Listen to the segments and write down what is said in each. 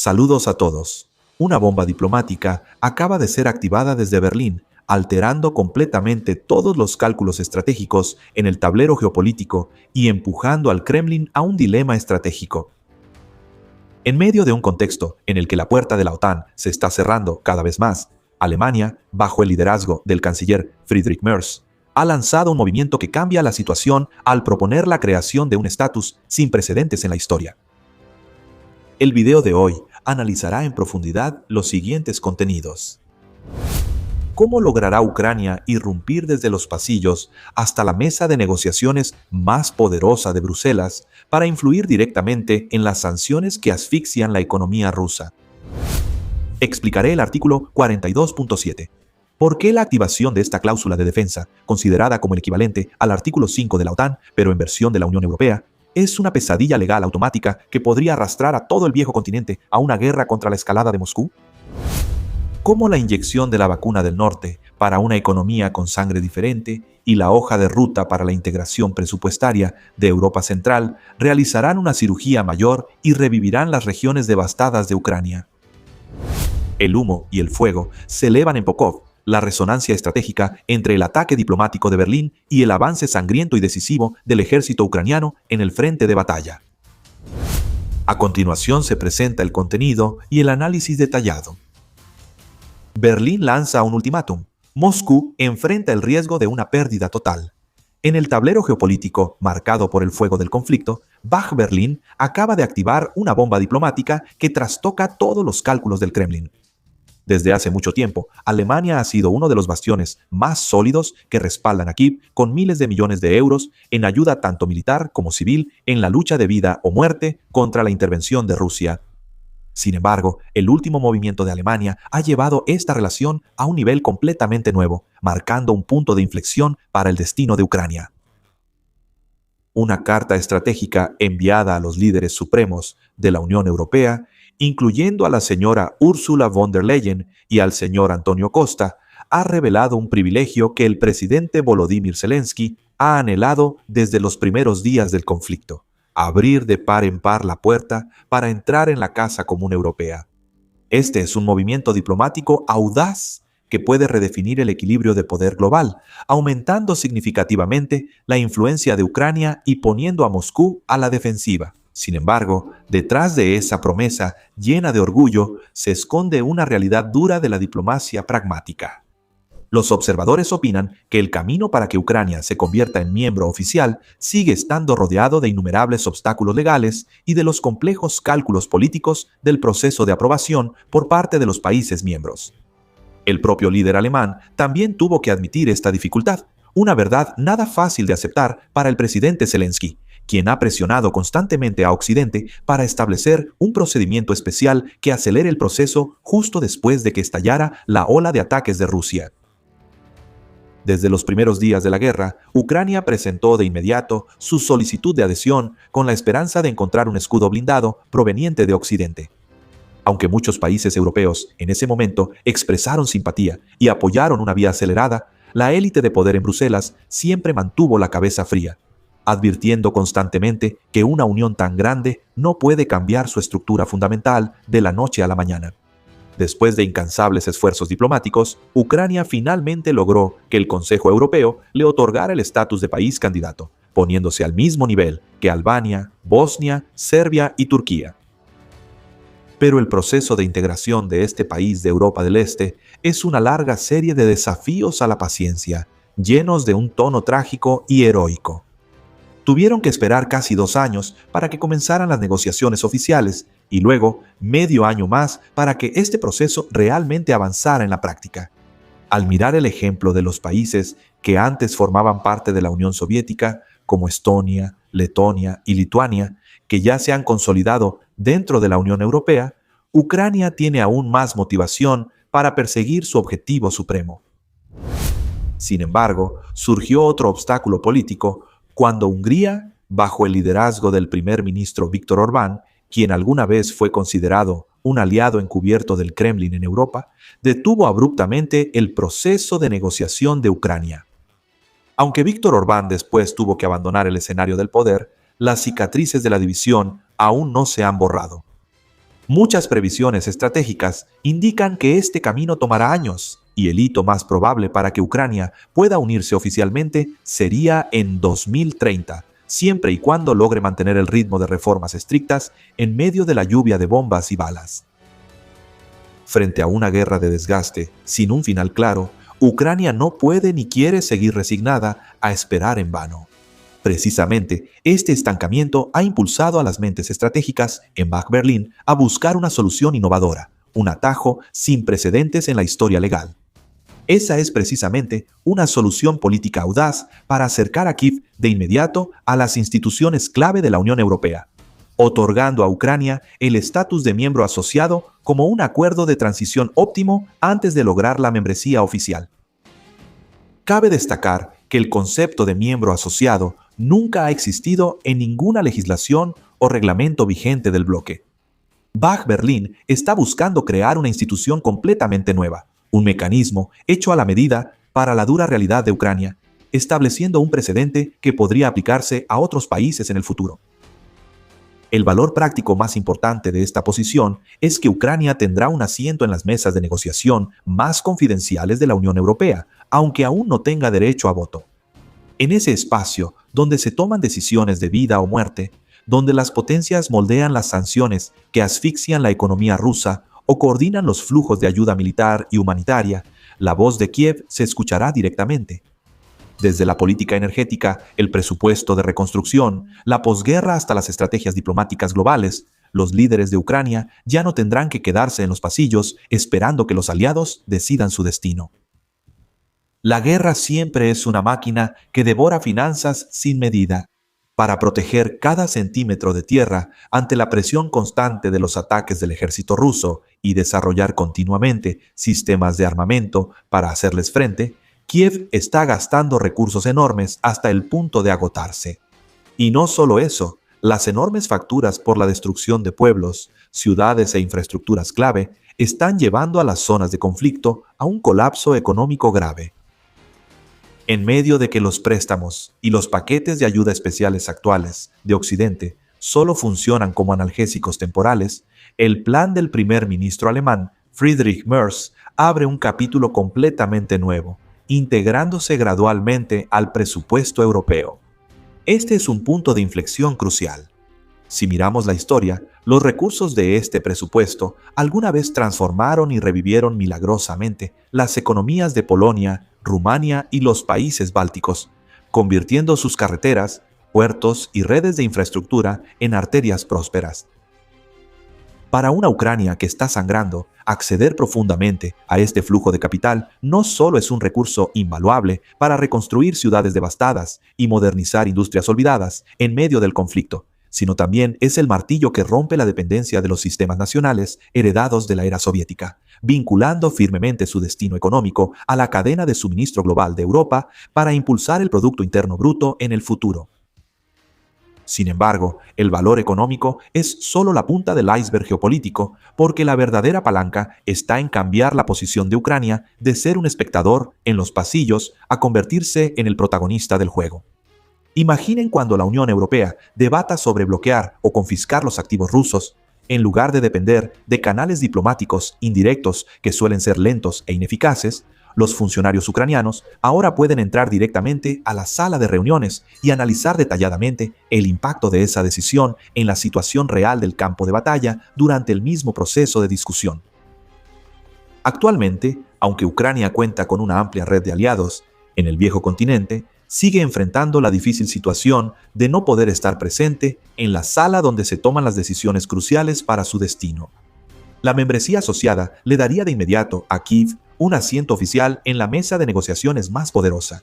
Saludos a todos. Una bomba diplomática acaba de ser activada desde Berlín, alterando completamente todos los cálculos estratégicos en el tablero geopolítico y empujando al Kremlin a un dilema estratégico. En medio de un contexto en el que la puerta de la OTAN se está cerrando cada vez más, Alemania, bajo el liderazgo del canciller Friedrich Merz, ha lanzado un movimiento que cambia la situación al proponer la creación de un estatus sin precedentes en la historia. El video de hoy analizará en profundidad los siguientes contenidos. ¿Cómo logrará Ucrania irrumpir desde los pasillos hasta la mesa de negociaciones más poderosa de Bruselas para influir directamente en las sanciones que asfixian la economía rusa? Explicaré el artículo 42.7. ¿Por qué la activación de esta cláusula de defensa, considerada como el equivalente al artículo 5 de la OTAN, pero en versión de la Unión Europea, es una pesadilla legal automática que podría arrastrar a todo el viejo continente a una guerra contra la escalada de Moscú? ¿Cómo la inyección de la vacuna del norte para una economía con sangre diferente y la hoja de ruta para la integración presupuestaria de Europa Central realizarán una cirugía mayor y revivirán las regiones devastadas de Ucrania? El humo y el fuego se elevan en Pokov, la resonancia estratégica entre el ataque diplomático de Berlín y el avance sangriento y decisivo del ejército ucraniano en el frente de batalla. A continuación se presenta el contenido y el análisis detallado. Berlín lanza un ultimátum. Moscú enfrenta el riesgo de una pérdida total. En el tablero geopolítico marcado por el fuego del conflicto, Berlín acaba de activar una bomba diplomática que trastoca todos los cálculos del Kremlin. Desde hace mucho tiempo, Alemania ha sido uno de los bastiones más sólidos que respaldan a Kiev con miles de millones de euros en ayuda tanto militar como civil en la lucha de vida o muerte contra la intervención de Rusia. Sin embargo, el último movimiento de Alemania ha llevado esta relación a un nivel completamente nuevo, marcando un punto de inflexión para el destino de Ucrania. Una carta estratégica enviada a los líderes supremos de la Unión Europea, incluyendo a la señora Ursula von der Leyen y al señor Antonio Costa, ha revelado un privilegio que el presidente Volodymyr Zelensky ha anhelado desde los primeros días del conflicto: abrir de par en par la puerta para entrar en la Casa Común Europea. Este es un movimiento diplomático audaz que puede redefinir el equilibrio de poder global, aumentando significativamente la influencia de Ucrania y poniendo a Moscú a la defensiva. Sin embargo, detrás de esa promesa llena de orgullo se esconde una realidad dura de la diplomacia pragmática. Los observadores opinan que el camino para que Ucrania se convierta en miembro oficial sigue estando rodeado de innumerables obstáculos legales y de los complejos cálculos políticos del proceso de aprobación por parte de los países miembros. El propio líder alemán también tuvo que admitir esta dificultad, una verdad nada fácil de aceptar para el presidente Zelensky, quien ha presionado constantemente a Occidente para establecer un procedimiento especial que acelere el proceso justo después de que estallara la ola de ataques de Rusia. Desde los primeros días de la guerra, Ucrania presentó de inmediato su solicitud de adhesión con la esperanza de encontrar un escudo blindado proveniente de Occidente. Aunque muchos países europeos en ese momento expresaron simpatía y apoyaron una vía acelerada, la élite de poder en Bruselas siempre mantuvo la cabeza fría, advirtiendo constantemente que una unión tan grande no puede cambiar su estructura fundamental de la noche a la mañana. Después de incansables esfuerzos diplomáticos, Ucrania finalmente logró que el Consejo Europeo le otorgara el estatus de país candidato, poniéndose al mismo nivel que Albania, Bosnia, Serbia y Turquía. Pero el proceso de integración de este país de Europa del Este es una larga serie de desafíos a la paciencia, llenos de un tono trágico y heroico. Tuvieron que esperar casi 2 años para que comenzaran las negociaciones oficiales y luego medio año más para que este proceso realmente avanzara en la práctica. Al mirar el ejemplo de los países que antes formaban parte de la Unión Soviética, como Estonia, Letonia y Lituania, que ya se han consolidado dentro de la Unión Europea, Ucrania tiene aún más motivación para perseguir su objetivo supremo. Sin embargo, surgió otro obstáculo político cuando Hungría, bajo el liderazgo del primer ministro Viktor Orbán, quien alguna vez fue considerado un aliado encubierto del Kremlin en Europa, detuvo abruptamente el proceso de negociación de Ucrania. Aunque Viktor Orbán después tuvo que abandonar el escenario del poder, las cicatrices de la división aún no se han borrado. Muchas previsiones estratégicas indican que este camino tomará años, y el hito más probable para que Ucrania pueda unirse oficialmente sería en 2030, siempre y cuando logre mantener el ritmo de reformas estrictas en medio de la lluvia de bombas y balas. Frente a una guerra de desgaste, sin un final claro, Ucrania no puede ni quiere seguir resignada a esperar en vano. Precisamente, este estancamiento ha impulsado a las mentes estratégicas en Berlín a buscar una solución innovadora, un atajo sin precedentes en la historia legal. Esa es precisamente una solución política audaz para acercar a Kiev de inmediato a las instituciones clave de la Unión Europea, otorgando a Ucrania el estatus de miembro asociado como un acuerdo de transición óptimo antes de lograr la membresía oficial. Cabe destacar que el concepto de miembro asociado nunca ha existido en ninguna legislación o reglamento vigente del bloque. Berlín está buscando crear una institución completamente nueva, un mecanismo hecho a la medida para la dura realidad de Ucrania, estableciendo un precedente que podría aplicarse a otros países en el futuro. El valor práctico más importante de esta posición es que Ucrania tendrá un asiento en las mesas de negociación más confidenciales de la Unión Europea, aunque aún no tenga derecho a voto. En ese espacio, donde se toman decisiones de vida o muerte, donde las potencias moldean las sanciones que asfixian la economía rusa o coordinan los flujos de ayuda militar y humanitaria, la voz de Kiev se escuchará directamente. Desde la política energética, el presupuesto de reconstrucción, la posguerra hasta las estrategias diplomáticas globales, los líderes de Ucrania ya no tendrán que quedarse en los pasillos esperando que los aliados decidan su destino. La guerra siempre es una máquina que devora finanzas sin medida. Para proteger cada centímetro de tierra ante la presión constante de los ataques del ejército ruso y desarrollar continuamente sistemas de armamento para hacerles frente, Kiev está gastando recursos enormes hasta el punto de agotarse. Y no solo eso, las enormes facturas por la destrucción de pueblos, ciudades e infraestructuras clave están llevando a las zonas de conflicto a un colapso económico grave. En medio de que los préstamos y los paquetes de ayuda especiales actuales de Occidente solo funcionan como analgésicos temporales, el plan del primer ministro alemán, Friedrich Merz, abre un capítulo completamente nuevo, integrándose gradualmente al presupuesto europeo. Este es un punto de inflexión crucial. Si miramos la historia, los recursos de este presupuesto alguna vez transformaron y revivieron milagrosamente las economías de Polonia, Rumania y los países bálticos, convirtiendo sus carreteras, puertos y redes de infraestructura en arterias prósperas. Para una Ucrania que está sangrando, acceder profundamente a este flujo de capital no solo es un recurso invaluable para reconstruir ciudades devastadas y modernizar industrias olvidadas en medio del conflicto, sino también es el martillo que rompe la dependencia de los sistemas nacionales heredados de la era soviética, vinculando firmemente su destino económico a la cadena de suministro global de Europa para impulsar el Producto Interno Bruto en el futuro. Sin embargo, el valor económico es solo la punta del iceberg geopolítico, porque la verdadera palanca está en cambiar la posición de Ucrania de ser un espectador en los pasillos a convertirse en el protagonista del juego. Imaginen cuando la Unión Europea debata sobre bloquear o confiscar los activos rusos, en lugar de depender de canales diplomáticos indirectos que suelen ser lentos e ineficaces. Los funcionarios ucranianos ahora pueden entrar directamente a la sala de reuniones y analizar detalladamente el impacto de esa decisión en la situación real del campo de batalla durante el mismo proceso de discusión. Actualmente, aunque Ucrania cuenta con una amplia red de aliados en el viejo continente, sigue enfrentando la difícil situación de no poder estar presente en la sala donde se toman las decisiones cruciales para su destino. La membresía asociada le daría de inmediato a Kiev un asiento oficial en la mesa de negociaciones más poderosa.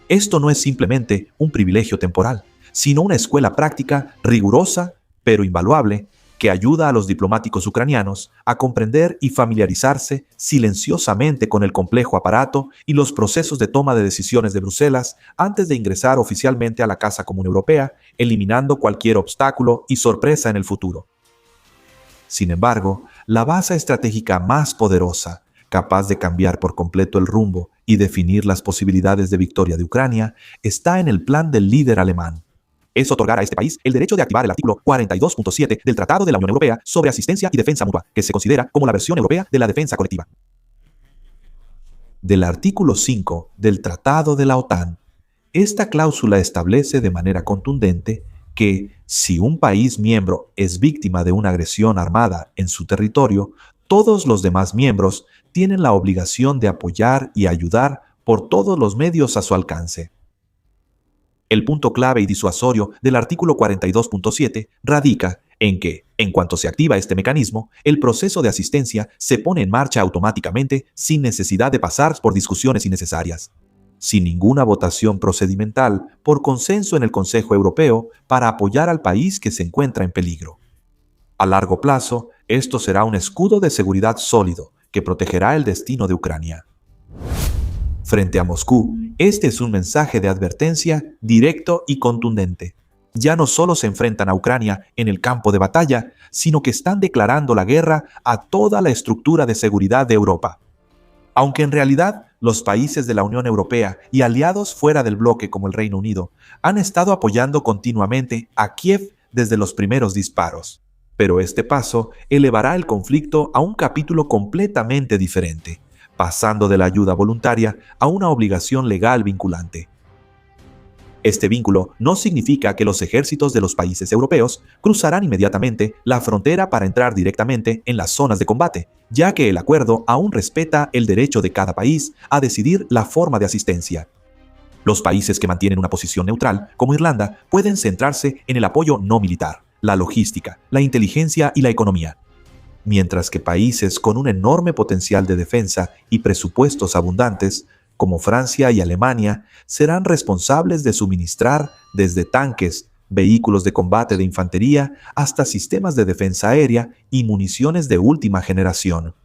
Esto no es simplemente un privilegio temporal, sino una escuela práctica rigurosa pero invaluable que ayuda a los diplomáticos ucranianos a comprender y familiarizarse silenciosamente con el complejo aparato y los procesos de toma de decisiones de Bruselas antes de ingresar oficialmente a la Casa Común Europea, eliminando cualquier obstáculo y sorpresa en el futuro. Sin embargo, la base estratégica más poderosa, capaz de cambiar por completo el rumbo y definir las posibilidades de victoria de Ucrania, está en el plan del líder alemán. es otorgar a este país el derecho de activar el artículo 42.7 del Tratado de la Unión Europea sobre Asistencia y Defensa Mutua, que se considera como la versión europea de la defensa colectiva. Del artículo 5 del Tratado de la OTAN, esta cláusula establece de manera contundente que, si un país miembro es víctima de una agresión armada en su territorio, todos los demás miembros tienen la obligación de apoyar y ayudar por todos los medios a su alcance. El punto clave y disuasorio del artículo 42.7 radica en que, en cuanto se activa este mecanismo, el proceso de asistencia se pone en marcha automáticamente sin necesidad de pasar por discusiones innecesarias, sin ninguna votación procedimental, por consenso en el Consejo Europeo para apoyar al país que se encuentra en peligro. A largo plazo, esto será un escudo de seguridad sólido que protegerá el destino de Ucrania. Frente a Moscú, este es un mensaje de advertencia directo y contundente. Ya no solo se enfrentan a Ucrania en el campo de batalla, sino que están declarando la guerra a toda la estructura de seguridad de Europa. Aunque en realidad los países de la Unión Europea y aliados fuera del bloque como el Reino Unido han estado apoyando continuamente a Kiev desde los primeros disparos. Pero este paso elevará el conflicto a un capítulo completamente diferente, pasando de la ayuda voluntaria a una obligación legal vinculante. Este vínculo no significa que los ejércitos de los países europeos cruzarán inmediatamente la frontera para entrar directamente en las zonas de combate, ya que el acuerdo aún respeta el derecho de cada país a decidir la forma de asistencia. Los países que mantienen una posición neutral, como Irlanda, pueden centrarse en el apoyo no militar, la logística, la inteligencia y la economía, mientras que países con un enorme potencial de defensa y presupuestos abundantes, como Francia y Alemania, serán responsables de suministrar desde tanques, vehículos de combate de infantería, hasta sistemas de defensa aérea y municiones de última generación.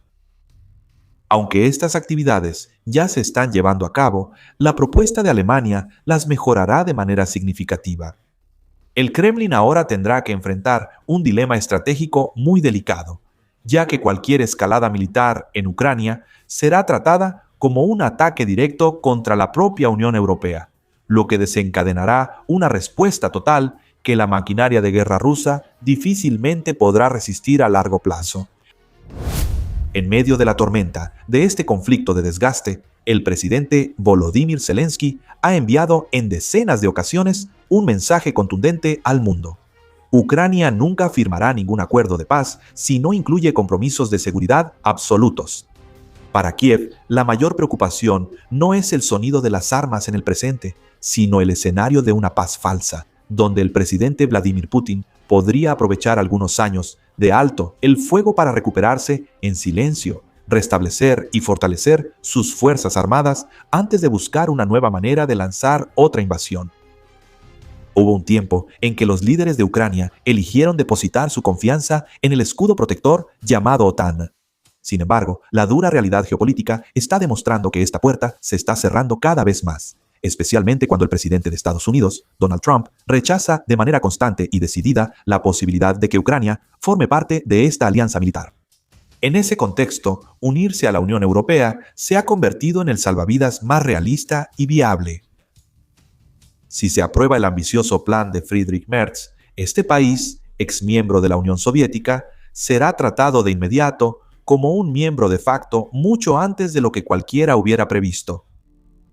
Aunque estas actividades ya se están llevando a cabo, la propuesta de Alemania las mejorará de manera significativa. El Kremlin ahora tendrá que enfrentar un dilema estratégico muy delicado, ya que cualquier escalada militar en Ucrania será tratada como un ataque directo contra la propia Unión Europea, lo que desencadenará una respuesta total que la maquinaria de guerra rusa difícilmente podrá resistir a largo plazo. En medio de la tormenta de este conflicto de desgaste, el presidente Volodymyr Zelensky ha enviado en decenas de ocasiones un mensaje contundente al mundo. Ucrania nunca firmará ningún acuerdo de paz si no incluye compromisos de seguridad absolutos. Para Kiev, la mayor preocupación no es el sonido de las armas en el presente, sino el escenario de una paz falsa, donde el presidente Vladimir Putin podría aprovechar algunos años de alto el fuego para recuperarse en silencio, restablecer y fortalecer sus fuerzas armadas antes de buscar una nueva manera de lanzar otra invasión. Hubo un tiempo en que los líderes de Ucrania eligieron depositar su confianza en el escudo protector llamado OTAN. Sin embargo, la dura realidad geopolítica está demostrando que esta puerta se está cerrando cada vez más, especialmente cuando el presidente de Estados Unidos, Donald Trump, rechaza de manera constante y decidida la posibilidad de que Ucrania forme parte de esta alianza militar. En ese contexto, unirse a la Unión Europea se ha convertido en el salvavidas más realista y viable. Si se aprueba el ambicioso plan de Friedrich Merz, este país, exmiembro de la Unión Soviética, será tratado de inmediato como un miembro de facto mucho antes de lo que cualquiera hubiera previsto.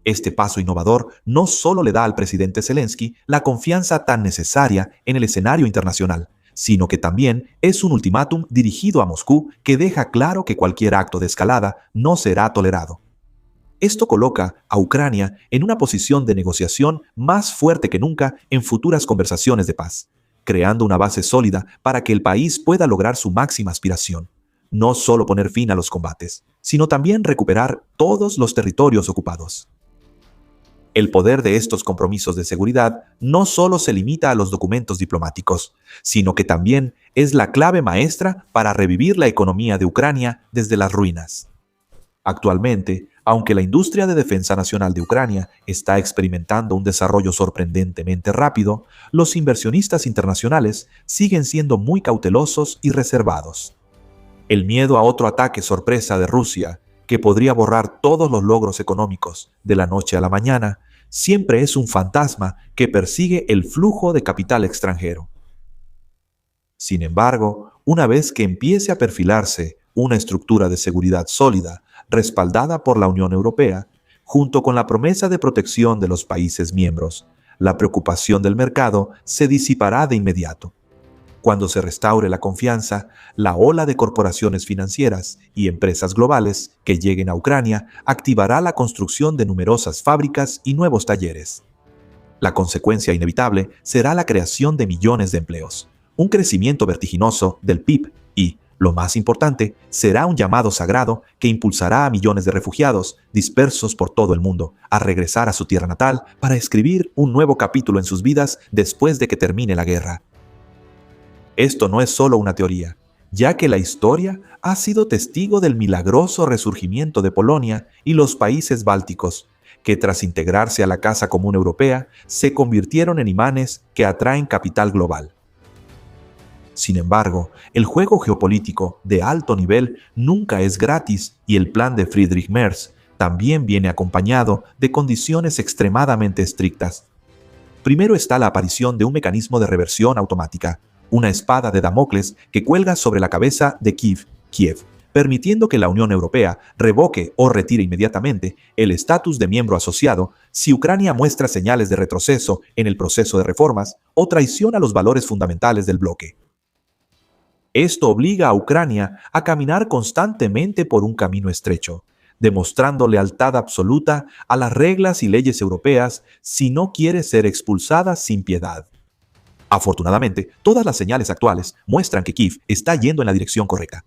Este paso innovador no solo le da al presidente Zelensky la confianza tan necesaria en el escenario internacional, sino que también es un ultimátum dirigido a Moscú que deja claro que cualquier acto de escalada no será tolerado. Esto coloca a Ucrania en una posición de negociación más fuerte que nunca en futuras conversaciones de paz, creando una base sólida para que el país pueda lograr su máxima aspiración: no solo poner fin a los combates, sino también recuperar todos los territorios ocupados. El poder de estos compromisos de seguridad no solo se limita a los documentos diplomáticos, sino que también es la clave maestra para revivir la economía de Ucrania desde las ruinas. Actualmente, aunque la industria de defensa nacional de Ucrania está experimentando un desarrollo sorprendentemente rápido, los inversionistas internacionales siguen siendo muy cautelosos y reservados. El miedo a otro ataque sorpresa de Rusia, que podría borrar todos los logros económicos de la noche a la mañana, siempre es un fantasma que persigue el flujo de capital extranjero. Sin embargo, una vez que empiece a perfilarse una estructura de seguridad sólida, respaldada por la Unión Europea, junto con la promesa de protección de los países miembros, la preocupación del mercado se disipará de inmediato. Cuando se restaure la confianza, la ola de corporaciones financieras y empresas globales que lleguen a Ucrania activará la construcción de numerosas fábricas y nuevos talleres. La consecuencia inevitable será la creación de millones de empleos, un crecimiento vertiginoso del PIB y, lo más importante, será un llamado sagrado que impulsará a millones de refugiados dispersos por todo el mundo a regresar a su tierra natal para escribir un nuevo capítulo en sus vidas después de que termine la guerra. Esto no es solo una teoría, ya que la historia ha sido testigo del milagroso resurgimiento de Polonia y los países bálticos, que tras integrarse a la Casa Común Europea se convirtieron en imanes que atraen capital global. Sin embargo, el juego geopolítico de alto nivel nunca es gratis y el plan de Friedrich Merz también viene acompañado de condiciones extremadamente estrictas. Primero está la aparición de un mecanismo de reversión automática, una espada de Damocles que cuelga sobre la cabeza de Kiev, permitiendo que la Unión Europea revoque o retire inmediatamente el estatus de miembro asociado si Ucrania muestra señales de retroceso en el proceso de reformas o traiciona los valores fundamentales del bloque. Esto obliga a Ucrania a caminar constantemente por un camino estrecho, demostrando lealtad absoluta a las reglas y leyes europeas si no quiere ser expulsada sin piedad. Afortunadamente, todas las señales actuales muestran que Kiev está yendo en la dirección correcta.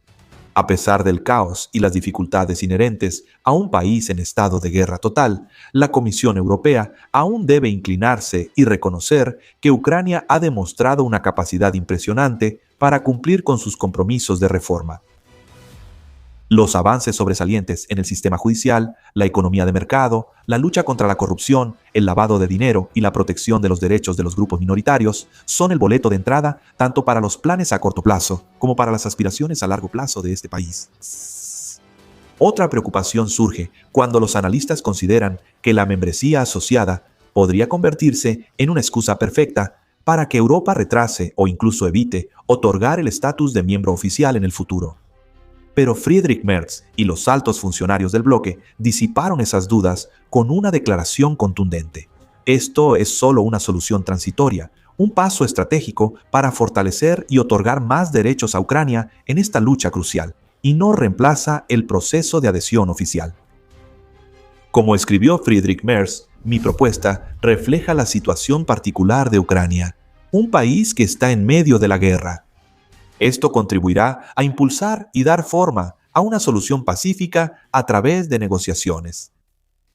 A pesar del caos y las dificultades inherentes a un país en estado de guerra total, la Comisión Europea aún debe inclinarse y reconocer que Ucrania ha demostrado una capacidad impresionante para cumplir con sus compromisos de reforma. Los avances sobresalientes en el sistema judicial, la economía de mercado, la lucha contra la corrupción, el lavado de dinero y la protección de los derechos de los grupos minoritarios son el boleto de entrada tanto para los planes a corto plazo como para las aspiraciones a largo plazo de este país. Otra preocupación surge cuando los analistas consideran que la membresía asociada podría convertirse en una excusa perfecta para que Europa retrase o incluso evite otorgar el estatus de miembro oficial en el futuro. Pero Friedrich Merz y los altos funcionarios del bloque disiparon esas dudas con una declaración contundente. Esto es solo una solución transitoria, un paso estratégico para fortalecer y otorgar más derechos a Ucrania en esta lucha crucial, y no reemplaza el proceso de adhesión oficial. Como escribió Friedrich Merz, mi propuesta refleja la situación particular de Ucrania, un país que está en medio de la guerra. Esto contribuirá a impulsar y dar forma a una solución pacífica a través de negociaciones.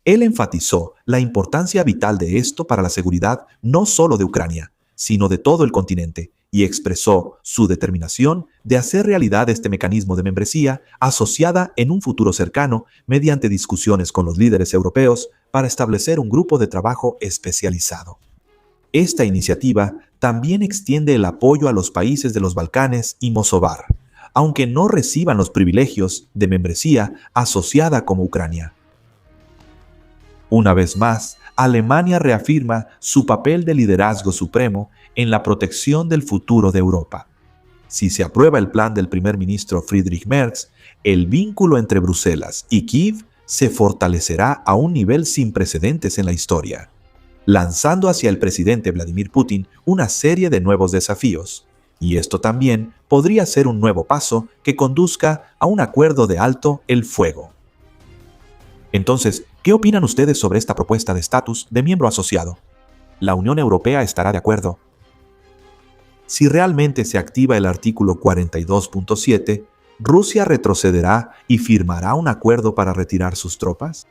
Él enfatizó la importancia vital de esto para la seguridad no solo de Ucrania, sino de todo el continente, y expresó su determinación de hacer realidad este mecanismo de membresía asociada en un futuro cercano mediante discusiones con los líderes europeos para establecer un grupo de trabajo especializado. Esta iniciativa también extiende el apoyo a los países de los Balcanes y Mossovar, aunque no reciban los privilegios de membresía asociada como Ucrania. Una vez más, Alemania reafirma su papel de liderazgo supremo en la protección del futuro de Europa. Si se aprueba el plan del primer ministro Friedrich Merz, el vínculo entre Bruselas y Kiev se fortalecerá a un nivel sin precedentes en la historia, lanzando hacia el presidente Vladimir Putin una serie de nuevos desafíos. Y esto también podría ser un nuevo paso que conduzca a un acuerdo de alto el fuego. Entonces, ¿qué opinan ustedes sobre esta propuesta de estatus de miembro asociado? ¿La Unión Europea estará de acuerdo? Si realmente se activa el artículo 42.7, ¿Rusia retrocederá y firmará un acuerdo para retirar sus tropas?